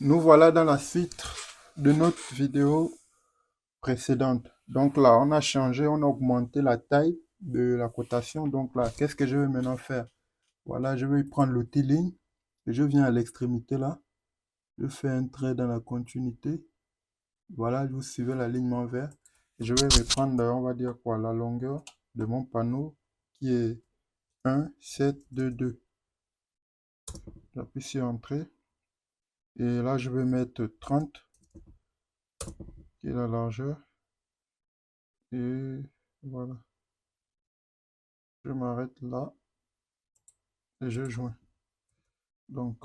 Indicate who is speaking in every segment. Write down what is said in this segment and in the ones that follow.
Speaker 1: Nous voilà dans la suite de notre vidéo précédente. Donc là, on a changé, on a augmenté la taille de la cotation. Donc là, qu'est-ce que je vais maintenant faire? Voilà, je vais prendre l'outil ligne et je viens à l'extrémité là. Je fais un trait dans la continuité. Voilà, vous suivez l'alignement vert. Et je vais reprendre, on va dire quoi, la longueur de mon panneau qui est 1,722. J'appuie sur Entrée. Et là, je vais mettre 30, qui est la largeur. Et voilà. Je m'arrête là et je joins. Donc,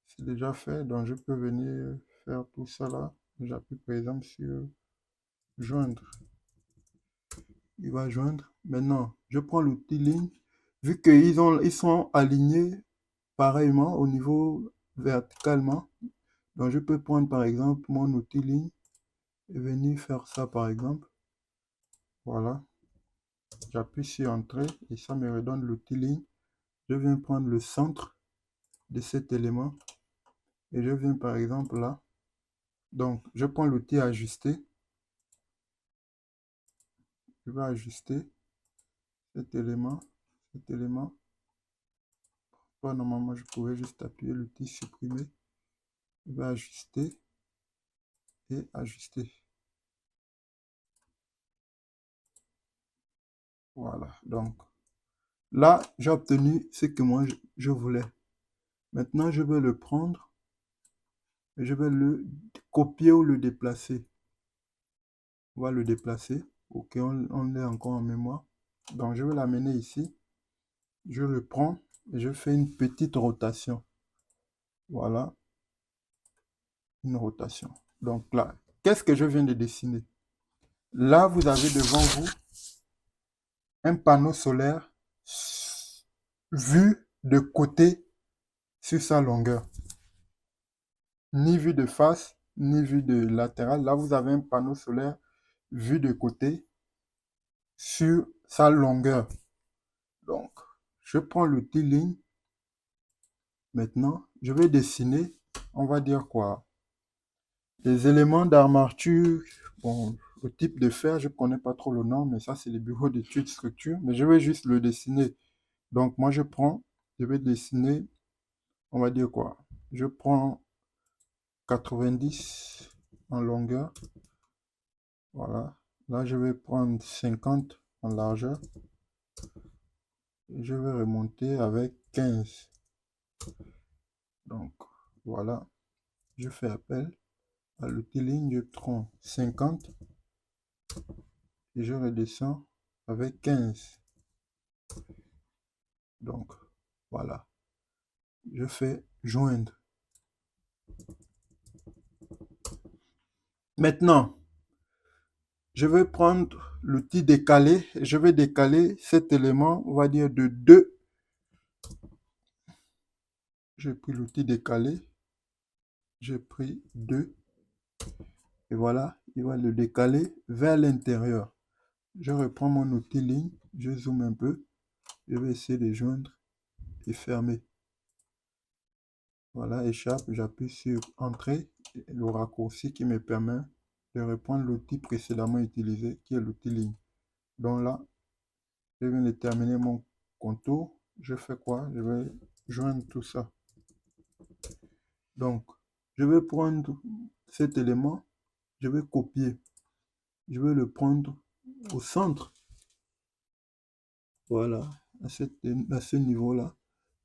Speaker 1: c'est déjà fait. Donc, je peux venir faire tout ça là. J'appuie par exemple sur joindre. Il va joindre. Maintenant, je prends l'outil ligne. Vu ils sont alignés pareillement au niveau verticalement. Donc, je peux prendre par exemple mon outil ligne et venir faire ça par exemple. Voilà. J'appuie sur Entrée et ça me redonne l'outil ligne. Je viens prendre le centre de cet élément. Et je viens par exemple là. Donc, je prends l'outil ajuster. Je vais ajuster cet élément. Cet élément. Bon, normalement, je pouvais juste appuyer l'outil supprimer. Je vais ajuster et ajuster. Voilà. Donc, là, j'ai obtenu ce que moi, je voulais. Maintenant, je vais le prendre et je vais le copier ou le déplacer. On va le déplacer. Ok, on l'est encore en mémoire. Donc, je vais l'amener ici. Je le prends et je fais une petite rotation. Voilà, une rotation. Donc là, qu'est-ce que je viens de dessiner? Là, vous avez devant vous un panneau solaire vu de côté sur sa longueur. Ni vue de face, ni vue de latéral. Là, vous avez un panneau solaire vu de côté sur sa longueur. Donc, je prends l'outil ligne. Maintenant, je vais dessiner, on va dire quoi? Les éléments d'armature, bon, le type de fer, je ne connais pas trop le nom, mais ça, c'est les bureaux d'études structure. Mais je vais juste le dessiner. Donc, moi, je vais dessiner, on va dire quoi? Je prends 90 en longueur. Voilà. Là, je vais prendre 50 en largeur. Et je vais remonter avec 15. Donc, voilà. Je fais appel à l'outil ligne, je prends 50 et je redescends avec 15. Donc, voilà. Je fais joindre. Maintenant, je vais prendre l'outil décaler. Je vais décaler cet élément, on va dire de 2. J'ai pris l'outil décaler. J'ai pris 2. Et voilà, il va le décaler vers l'intérieur. Je reprends mon outil ligne. Je zoome un peu. Je vais essayer de joindre et fermer. Voilà, échappe. J'appuie sur Entrée. Le raccourci qui me permet de reprendre l'outil précédemment utilisé, qui est l'outil ligne. Donc là, je viens de terminer mon contour. Je fais quoi? Je vais joindre tout ça. Donc, je vais prendre cet élément, je vais copier. Je vais le prendre au centre. Voilà, à ce niveau-là.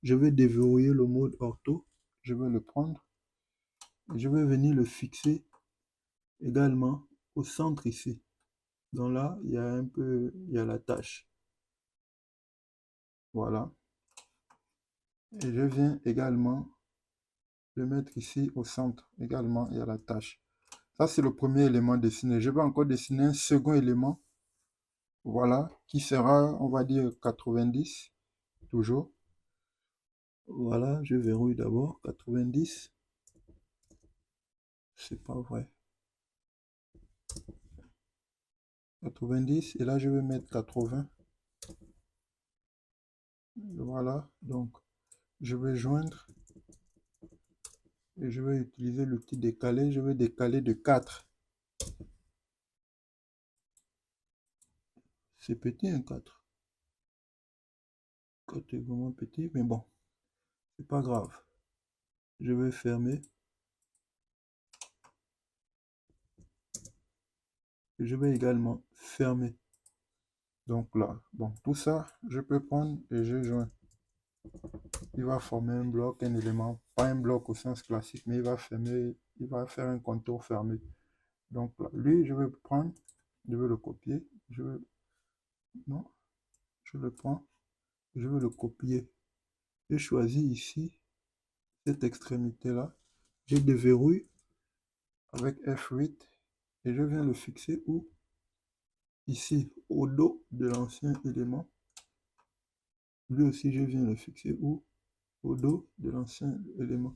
Speaker 1: Je vais déverrouiller le mode ortho. Je vais le prendre. Et je vais venir le fixer également au centre ici. Donc là, il y a un peu, il y a la tâche. Voilà. Et je viens également le mettre ici au centre. Également, il y a la tâche. Ça, c'est le premier élément dessiné. Je vais encore dessiner un second élément. Voilà, qui sera, on va dire, 90, toujours. Voilà, je verrouille d'abord 90. C'est pas vrai. 90, et là, je vais mettre 80. Voilà, donc, je vais joindre et je vais utiliser l'outil décaler. Je vais décaler de 4. C'est petit, un 4. 4 est vraiment petit, mais bon, c'est pas grave. Je vais fermer. Et je vais également fermer. Donc là, bon, tout ça, je peux prendre et je joins. Il va former un bloc, un élément, pas un bloc au sens classique, mais il va fermer, il va faire un contour fermé. Donc là, lui, je vais prendre, je vais le copier, non, je le prends, je vais le copier. Je choisis ici cette extrémité-là, je déverrouille avec F8 et je viens le fixer où? Ici, au dos de l'ancien élément. Lui aussi, je viens le fixer où? Au dos de l'ancien élément.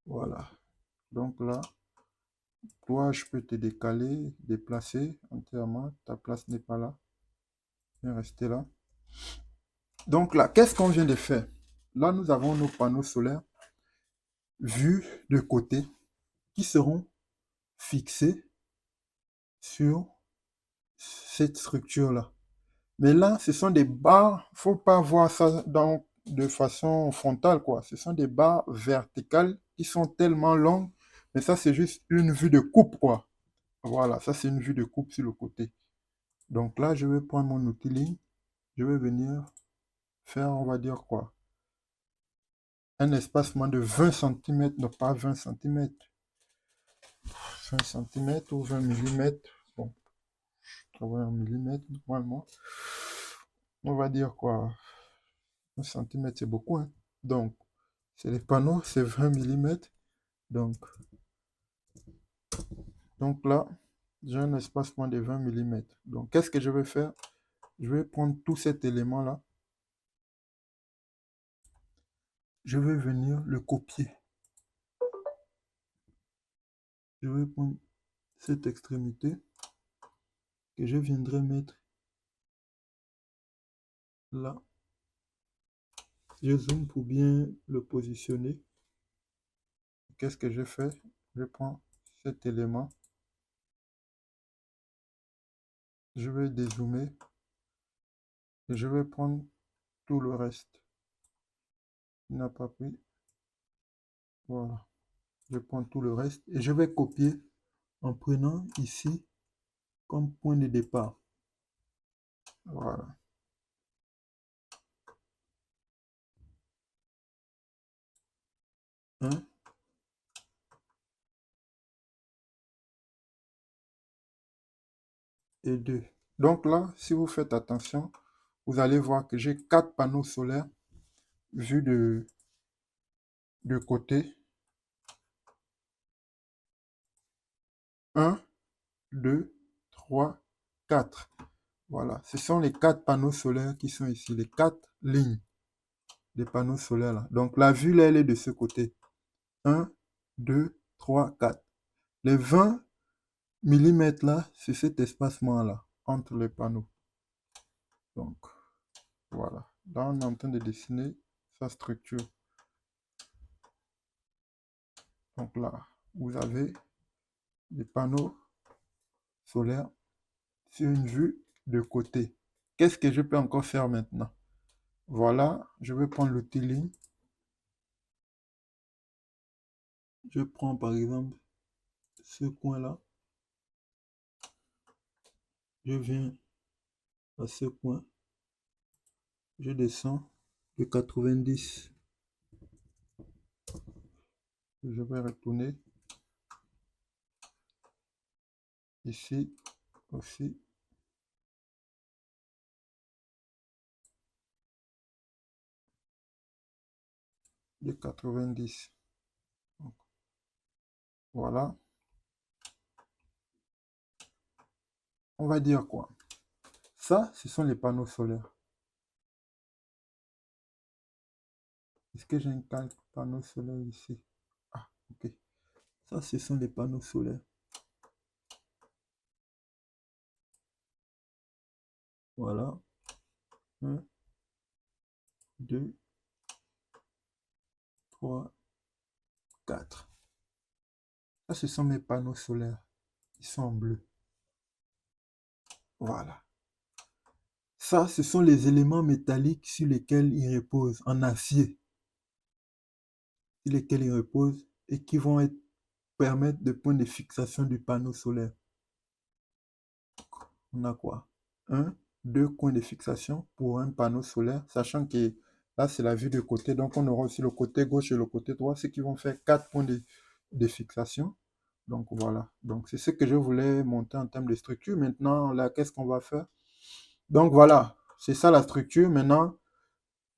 Speaker 1: Voilà. Donc là, toi, je peux te décaler, déplacer entièrement. Ta place n'est pas là. Viens rester là. Donc là, qu'est-ce qu'on vient de faire? Là, nous avons nos panneaux solaires vus de côté qui seront fixés sur cette structure-là. Mais là, ce sont des barres. Il ne faut pas voir ça de façon frontale, quoi. Ce sont des barres verticales qui sont tellement longues. Mais ça, c'est juste une vue de coupe, quoi. Voilà, ça, c'est une vue de coupe sur le côté. Donc là, je vais prendre mon outil ligne. Je vais venir faire, on va dire quoi? Un espacement de 20 cm, non pas 20 cm. 20 cm ou 20 mm. Bon, je travaille en millimètres normalement. On va dire quoi? 1 cm, c'est beaucoup, hein? Donc, c'est les panneaux, c'est 20 mm. Donc là, j'ai un espacement de 20 mm. Donc, qu'est-ce que je vais faire? Je vais prendre tout cet élément-là. Je vais venir le copier. Je vais prendre cette extrémité que je viendrai mettre là. Je zoome pour bien le positionner. Qu'est-ce que je fais? Je prends cet élément. Je vais dézoomer. Et je vais prendre tout le reste. Il n'a pas pris. Voilà. Je prends tout le reste et je vais copier en prenant ici comme point de départ. Voilà. 1 et 2. Donc là, si vous faites attention, vous allez voir que j'ai 4 panneaux solaires vus de côté. 1, 2, 3, 4. Voilà, ce sont les 4 panneaux solaires qui sont ici, les 4 lignes des panneaux solaires là. Donc la vue là, elle est de ce côté. 1, 2, 3, 4. Les 20 mm là, c'est cet espacement là, entre les panneaux. Donc, voilà. Là, on est en train de dessiner sa structure. Donc là, vous avez des panneaux solaires sur une vue de côté. Qu'est-ce que je peux encore faire maintenant? Voilà, je vais prendre l'outil ligne. Je prends par exemple ce coin-là. Je viens à ce point. Je descends de 90. Je vais retourner ici aussi. De 90. Donc, voilà. On va dire quoi? Ça, ce sont les panneaux solaires. Est-ce que j'ai un calque panneau solaire ici? Ah, ok. Ça, ce sont les panneaux solaires. Voilà. 1, 2, 3, 4. Ça, ce sont mes panneaux solaires. Ils sont en bleu. Voilà. Ça, ce sont les éléments métalliques sur lesquels ils reposent, en acier, sur lesquels ils reposent et qui vont permettre de point de fixation du panneau solaire. On a quoi? Un, deux coins de fixation pour un panneau solaire, sachant que là, c'est la vue de côté. Donc, on aura aussi le côté gauche et le côté droit, ce qui vont faire 4 points de fixation. Donc, voilà. Donc, c'est ce que je voulais monter en termes de structure. Maintenant, là, qu'est-ce qu'on va faire? Donc, voilà. C'est ça la structure. Maintenant,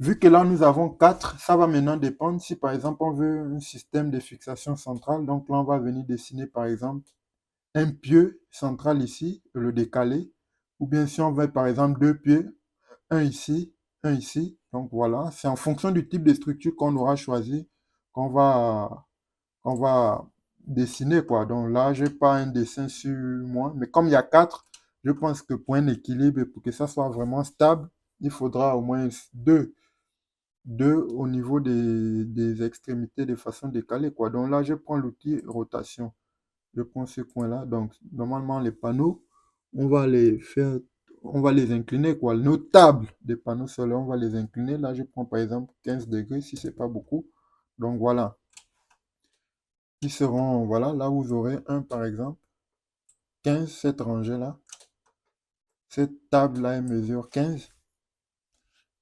Speaker 1: vu que là, nous avons 4, ça va maintenant dépendre si, par exemple, on veut un système de fixation centrale. Donc, là, on va venir dessiner, par exemple, un pieu central ici, le décaler. Ou bien si on veut, par exemple, 2 pieux, un ici, un ici. Donc, voilà. C'est en fonction du type de structure qu'on aura choisi qu'on va dessiner, quoi. Donc là, je n'ai pas un dessin sur moi. Mais comme il y a 4, je pense que pour un équilibre et pour que ça soit vraiment stable, il faudra au moins 2 au niveau des extrémités de façon décalée, quoi. Donc là, je prends l'outil rotation. Je prends ce coin-là. Donc, normalement, les panneaux, on va les faire, on va les incliner, quoi. Nos tables des panneaux solaires, on va les incliner. Là, je prends par exemple 15 degrés si c'est pas beaucoup. Donc voilà. Ils seront, voilà, là vous aurez un par exemple, 15, cette rangée-là. Cette table-là, elle mesure 15.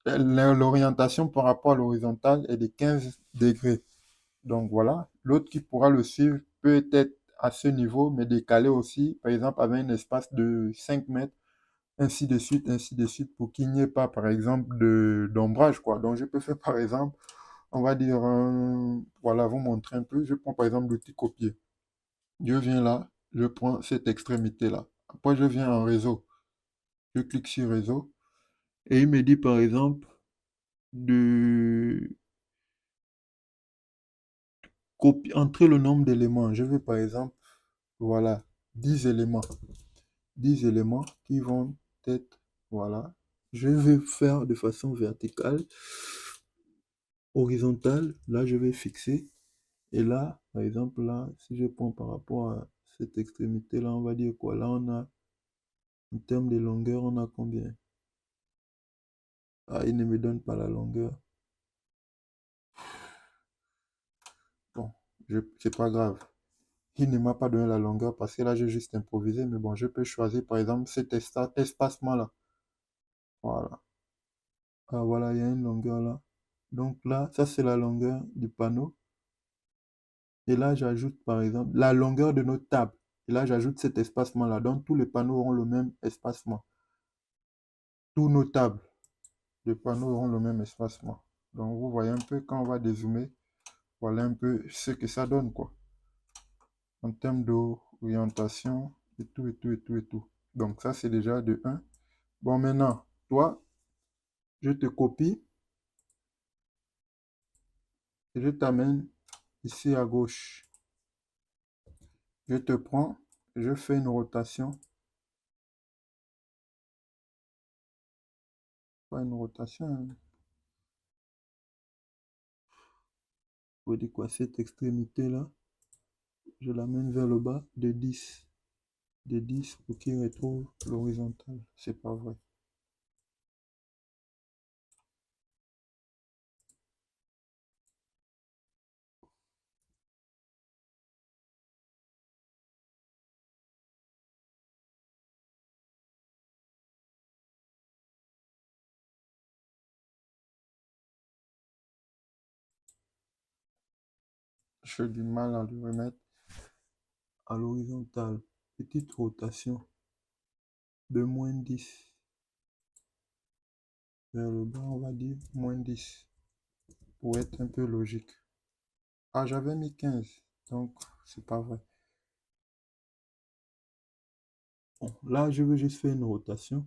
Speaker 1: L'orientation par rapport à l'horizontale est de 15 degrés. Donc voilà, l'autre qui pourra le suivre peut être à ce niveau, mais décalé aussi, par exemple avec un espace de 5 mètres, ainsi de suite, pour qu'il n'y ait pas, par exemple, d'ombrage, quoi. Donc je peux faire, par exemple, on va dire, voilà, vous montrer un peu, je prends par exemple l'outil copier. Je viens là, je prends cette extrémité-là. Après, je viens en réseau. Je clique sur réseau, et il me dit, par exemple, de entrer le nombre d'éléments. Je veux, par exemple, voilà, 10 éléments. 10 éléments qui vont être, voilà. Je vais faire de façon verticale, horizontale. Là, je vais fixer. Et là, par exemple, là, si je prends par rapport à cette extrémité-là, on va dire quoi? Là, on a, en termes de longueur, on a combien? Ah, il ne me donne pas la longueur. Bon, c'est pas grave. Il ne m'a pas donné la longueur parce que là, j'ai juste improvisé. Mais bon, je peux choisir, par exemple, cet espacement-là. Voilà. Ah, voilà, il y a une longueur là. Donc là, ça, c'est la longueur du panneau. Et là, j'ajoute, par exemple, la longueur de notre table. Et là, j'ajoute cet espacement-là. Donc, tous les panneaux auront le même espacement. Tous nos tables de panneaux auront le même espacement. Donc, vous voyez un peu, quand on va dézoomer, voilà un peu ce que ça donne, quoi. En termes d'orientation, et tout, et tout, et tout, et tout. Donc, ça, c'est déjà de 1. Bon, maintenant, toi, je te copie et je t'amène ici à gauche. Je te prends, je fais une rotation. Pas une rotation, hein. Vous dire quoi, cette extrémité-là, je l'amène vers le bas de 10. De 10 pour qu'il retrouve l'horizontale. C'est pas vrai. J'ai du mal à le remettre à l'horizontale. Petite rotation de -10. Vers le bas, on va dire -10. Pour être un peu logique. Ah, j'avais mis 15. Donc, c'est pas vrai. Bon, là, je veux juste faire une rotation.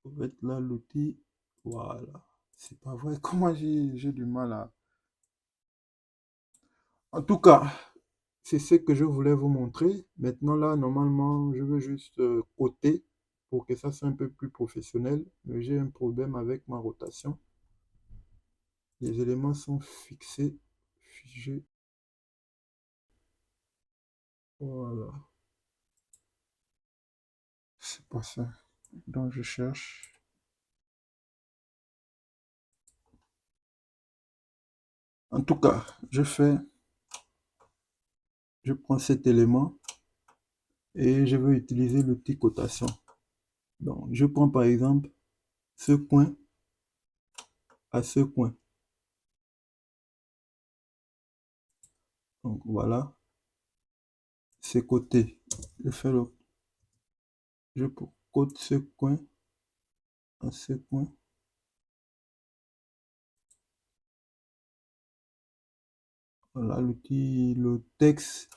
Speaker 1: En fait, là, l'outil, voilà. C'est pas vrai. Comment j'ai du mal à... En tout cas, c'est ce que je voulais vous montrer. Maintenant, là, normalement, je veux juste coter pour que ça soit un peu plus professionnel. Mais j'ai un problème avec ma rotation. Les éléments sont fixés, figés. Voilà. C'est pas ça. Donc je cherche. En tout cas, je prends cet élément et je veux utiliser l'outil cotation. Donc je prends par exemple ce coin à ce coin. Donc voilà, ces côtés. Je fais le, je cote ce coin à ce coin. Voilà, le texte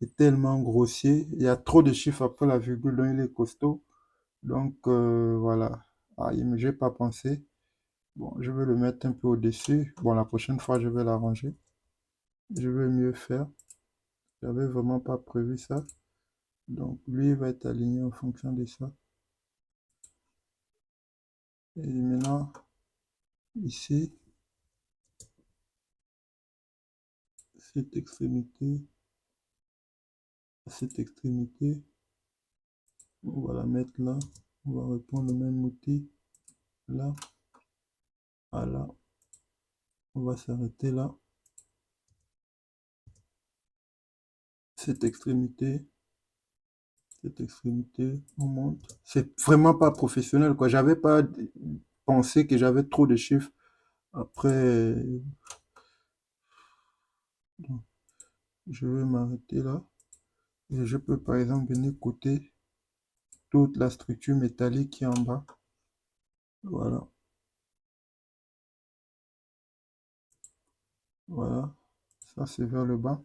Speaker 1: est tellement grossier. Il y a trop de chiffres après la virgule, donc il est costaud. Donc voilà. Ah, j'ai pas pensé. Bon, je vais le mettre un peu au-dessus. Bon, la prochaine fois, je vais l'arranger. Je vais mieux faire. J'avais vraiment pas prévu ça. Donc lui, il va être aligné en fonction de ça. Et maintenant, ici, cette extrémité, cette extrémité, on va la mettre là. On va reprendre le même outil. Là, voilà. On va s'arrêter là. Cette extrémité, on monte. C'est vraiment pas professionnel, quoi. J'avais pas pensé que j'avais trop de chiffres. Après, je vais m'arrêter là. Et je peux par exemple venir coter toute la structure métallique qui est en bas. Voilà. Voilà. Ça, c'est vers le bas.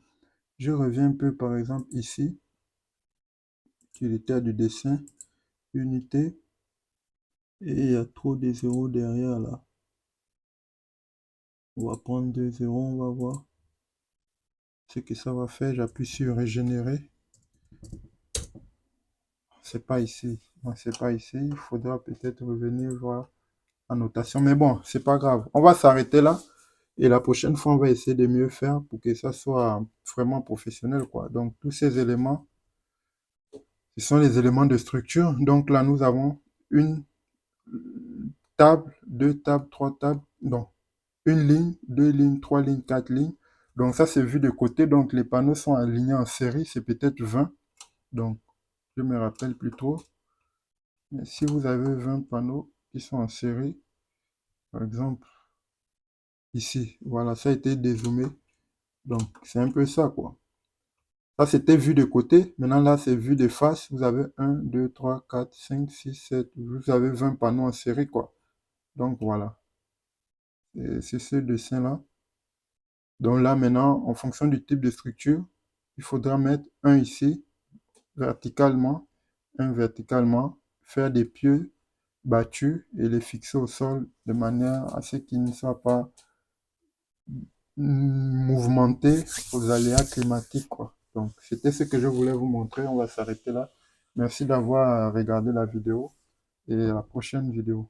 Speaker 1: Je reviens un peu par exemple ici, utilitaire du dessin, unité. Et il y a trop de zéros derrière là. On va prendre 2 zéros, on va voir ce que ça va faire. J'appuie sur régénérer. C'est pas ici. Non, c'est pas ici. Il faudra peut-être revenir voir en notation. Mais bon, c'est pas grave. On va s'arrêter là. Et la prochaine fois, on va essayer de mieux faire pour que ça soit vraiment professionnel, quoi. Donc, tous ces éléments, ce sont les éléments de structure. Donc là, nous avons une table, deux tables, trois tables. Donc, une ligne, deux lignes, trois lignes, quatre lignes. Donc, ça, c'est vu de côté. Donc, les panneaux sont alignés en série. C'est peut-être 20. Donc, je me rappelle plus trop. Mais si vous avez 20 panneaux qui sont en série, par exemple, ici, voilà, ça a été dézoomé. Donc, c'est un peu ça, quoi. Ça, c'était vu de côté. Maintenant, là, c'est vu de face. Vous avez un, 2, 3, 4, 5, 6, 7. Vous avez 20 panneaux en série, quoi. Donc, voilà. C'est ce dessin-là. Donc là, maintenant, en fonction du type de structure, il faudra mettre un ici, verticalement, un verticalement, faire des pieux battus et les fixer au sol de manière à ce qu'ils ne soient pas mouvementés aux aléas climatiques, quoi. Donc, c'était ce que je voulais vous montrer. On va s'arrêter là. Merci d'avoir regardé la vidéo et à la prochaine vidéo.